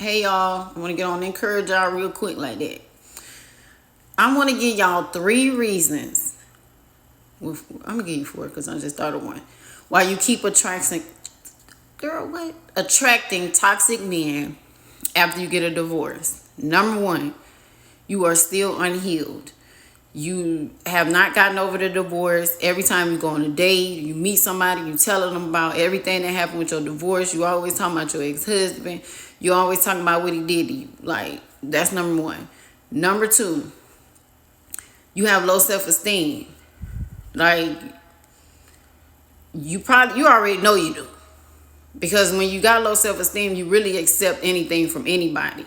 Hey y'all, I want to get on and encourage y'all real quick like that. I want to give y'all 3 reasons. I'm gonna give you 4 because I just thought of one. Why you keep attracting toxic men after you get a divorce. Number 1, you are still unhealed. You have not gotten over the divorce. Every time you go on a date, you meet somebody, you telling them about everything that happened with your divorce. You always talking about your ex-husband. You always talking about what he did to you. Like, that's number 1. Number 2, you have low self-esteem. Like, you already know you do. Because when you got low self-esteem, you really accept anything from anybody.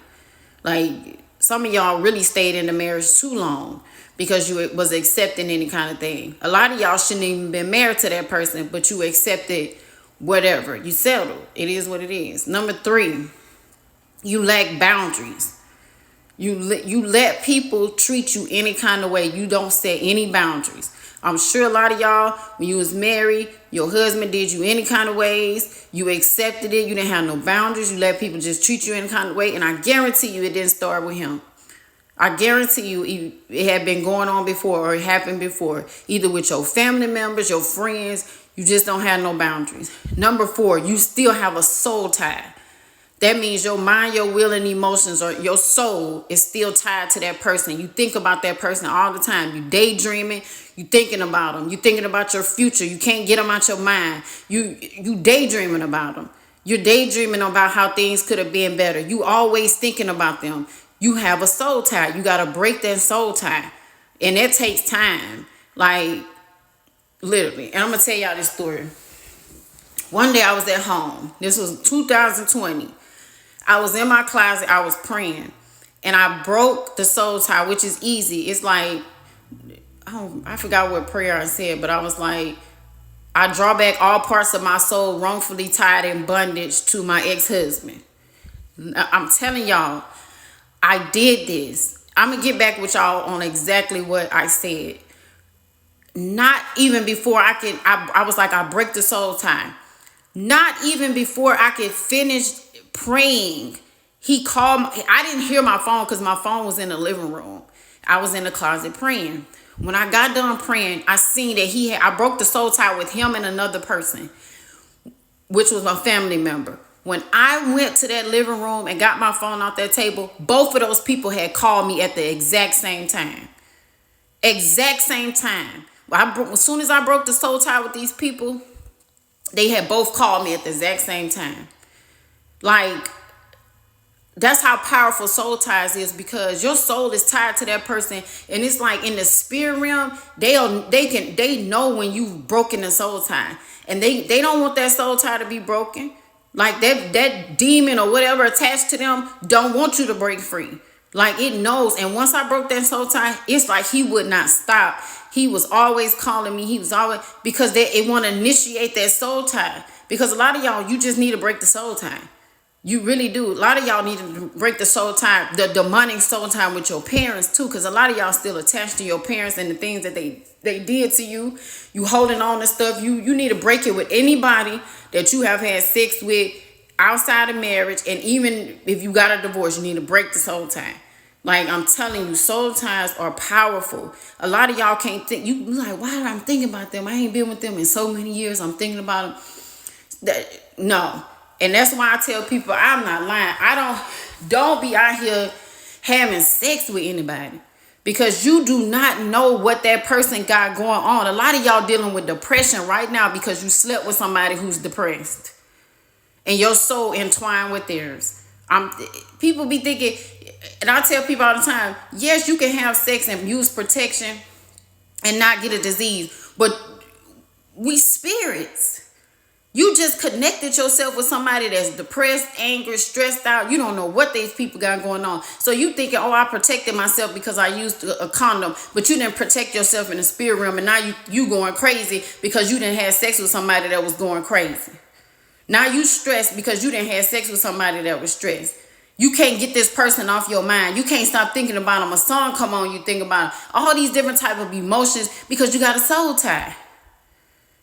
Like, some of y'all really stayed in the marriage too long because you was accepting any kind of thing. A lot of y'all shouldn't even been married to that person, but you accepted whatever. You settled. It is what it is. Number 3, you lack boundaries. You let people treat you any kind of way. You don't set any boundaries. I'm sure a lot of y'all, when you was married, your husband did you any kind of ways. You accepted it. You didn't have no boundaries. You let people just treat you any kind of way. And I guarantee you it didn't start with him. I guarantee you it had been going on before or it happened before. Either with your family members, your friends. You just don't have no boundaries. Number 4, you still have a soul tie. That means your mind, your will, and emotions, or your soul is still tied to that person. You think about that person all the time. You daydreaming. You thinking about them. You thinking about your future. You can't get them out your mind. You daydreaming about them. You're daydreaming about how things could have been better. You always thinking about them. You have a soul tie. You got to break that soul tie. And that takes time. Like, literally. And I'm going to tell y'all this story. One day I was at home. This was 2020. I was in my closet, I was praying, and I broke the soul tie, which is easy. It's like, I forgot what prayer I said, but I was like, I draw back all parts of my soul wrongfully tied in bondage to my ex-husband. I'm telling y'all, I did this. I'm going to get back with y'all on exactly what I said. Not even before I was like, I break the soul tie. Not even before I could finish praying, he called I didn't hear my phone because my phone was in the living room. I was in the closet praying. When I got done praying, I seen that I broke the soul tie with him and another person, which was a family member. When I went to that living room and got my phone off that table, both of those people had called me at the exact same time. Exact same time. As soon as I broke the soul tie with these people, they had both called me at the exact same time. Like, that's how powerful soul ties is, because your soul is tied to that person, and it's like in the spirit realm, they know when you've broken the soul tie, and they don't want that soul tie to be broken. Like that demon or whatever attached to them don't want you to break free. Like, it knows. And once I broke that soul tie, it's like he would not stop. He was always calling me. He was always, because it want to initiate that soul tie. Because a lot of y'all, you just need to break the soul tie. You really do. A lot of y'all need to break the soul tie, the demonic soul tie with your parents too, because a lot of y'all still attached to your parents and the things that they did to you. You holding on to stuff. You need to break it with anybody that you have had sex with outside of marriage, and even if you got a divorce, you need to break the soul tie. Like, I'm telling you, soul ties are powerful. A lot of y'all can't think. You like, why am I thinking about them? I ain't been with them in so many years. I'm thinking about them. No. And that's why I tell people, I'm not lying. Don't be out here having sex with anybody, because you do not know what that person got going on. A lot of y'all dealing with depression right now because you slept with somebody who's depressed and your soul entwined with theirs. People be thinking, and I tell people all the time, yes, you can have sex and use protection and not get a disease, but we spirits. You just connected yourself with somebody that's depressed, angry, stressed out. You don't know what these people got going on. So you thinking, oh, I protected myself because I used a condom, but you didn't protect yourself in the spirit realm, and now you going crazy because you didn't have sex with somebody that was going crazy. Now you stressed because you didn't have sex with somebody that was stressed. You can't get this person off your mind. You can't stop thinking about them. A song come on, you think about them. All these different type of emotions because you got a soul tie.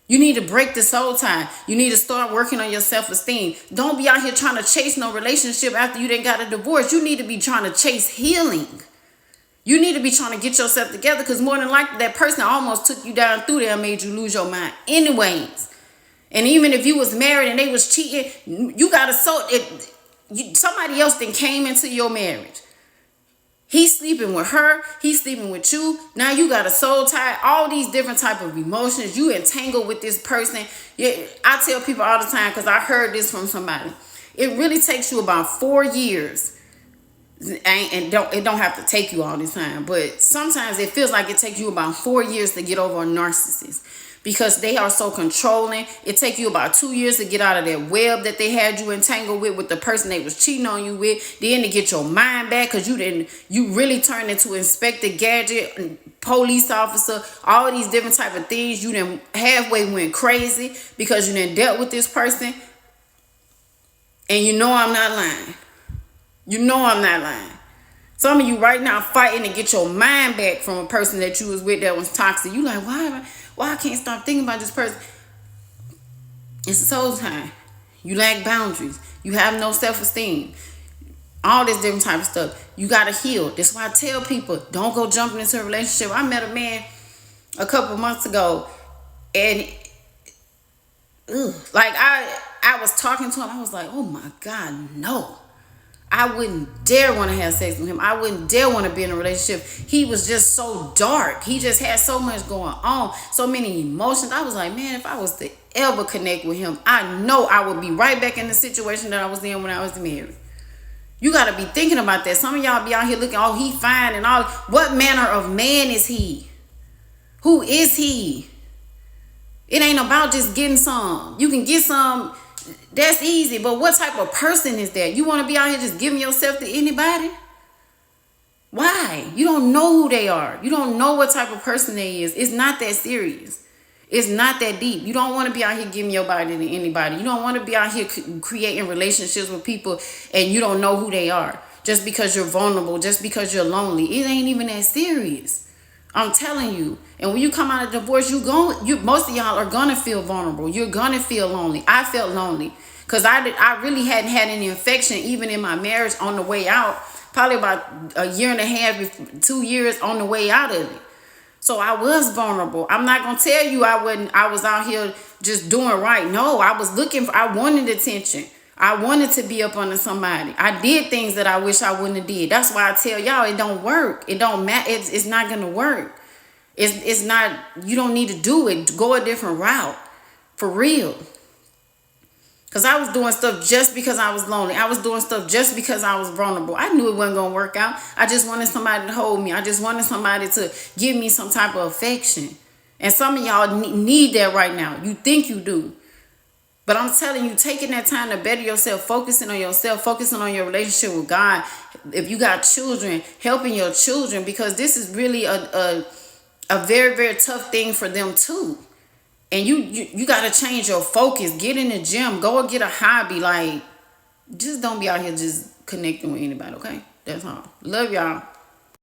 You need to break the soul tie. You need to start working on your self-esteem. Don't be out here trying to chase no relationship after you done got a divorce. You need to be trying to chase healing. You need to be trying to get yourself together, because more than likely that person almost took you down through there and made you lose your mind anyways. And even if you was married and they was cheating, you got to somebody else then came into your marriage. He's sleeping with her. He's sleeping with you. Now you got a soul tie. All these different type of emotions. You entangled with this person. Yeah, I tell people all the time, because I heard this from somebody. It really takes you about 4 years. And it don't have to take you all this time. But sometimes it feels like it takes you about 4 years to get over a narcissist, because they are so controlling. It takes you about 2 years to get out of that web that they had you entangled with the person they was cheating on you with. Then to get your mind back, because you really turned into Inspector Gadget, police officer, all these different type of things. You then halfway went crazy because you then dealt with this person. And you know I'm not lying. You know I'm not lying. Some of you right now fighting to get your mind back from a person that you was with that was toxic. You like, why I can't stop thinking about this person? It's a soul tie. You lack boundaries. You have no self-esteem. All this different type of stuff. You got to heal. That's why I tell people, don't go jumping into a relationship. I met a man a couple months ago, and like I was talking to him. I was like, oh my God, no. I wouldn't dare want to have sex with him. I wouldn't dare want to be in a relationship. He was just so dark. He just had so much going on, so many emotions. I was like, man, if I was to ever connect with him, I know I would be right back in the situation that I was in when I was married. You got to be thinking about that. Some of y'all be out here looking, oh, he fine and all. What manner of man is he? Who is he? It ain't about just getting some. You can get some. That's easy, but what type of person is that? You want to be out here just giving yourself to anybody? Why? You don't know who they are. You don't know what type of person they is. It's not that serious. It's not that deep. You don't want to be out here giving your body to anybody. You don't want to be out here creating relationships with people and you don't know who they are. Just because you're vulnerable, just because you're lonely. It ain't even that serious. I'm telling you. And when you come out of divorce, most of y'all are gonna feel vulnerable. You're gonna feel lonely. I felt lonely because I really hadn't had any affection even in my marriage on the way out. Probably about a year and a half, 2 years on the way out of it. So I was vulnerable. I'm not gonna tell you I was out here just doing right. No, I wanted attention. I wanted to be up under somebody. I did things that I wish I wouldn't have did. That's why I tell y'all it don't work. It don't matter. It's not gonna work. It's not. You don't need to do it. Go a different route, for real. Cause I was doing stuff just because I was lonely. I was doing stuff just because I was vulnerable. I knew it wasn't gonna work out. I just wanted somebody to hold me. I just wanted somebody to give me some type of affection. And some of y'all need that right now. You think you do. But I'm telling you, taking that time to better yourself, focusing on yourself, focusing on your relationship with God. If you got children, helping your children, because this is really a very, very tough thing for them too. And you got to change your focus. Get in the gym. Go and get a hobby. Like, just don't be out here just connecting with anybody, okay? That's all. Love y'all.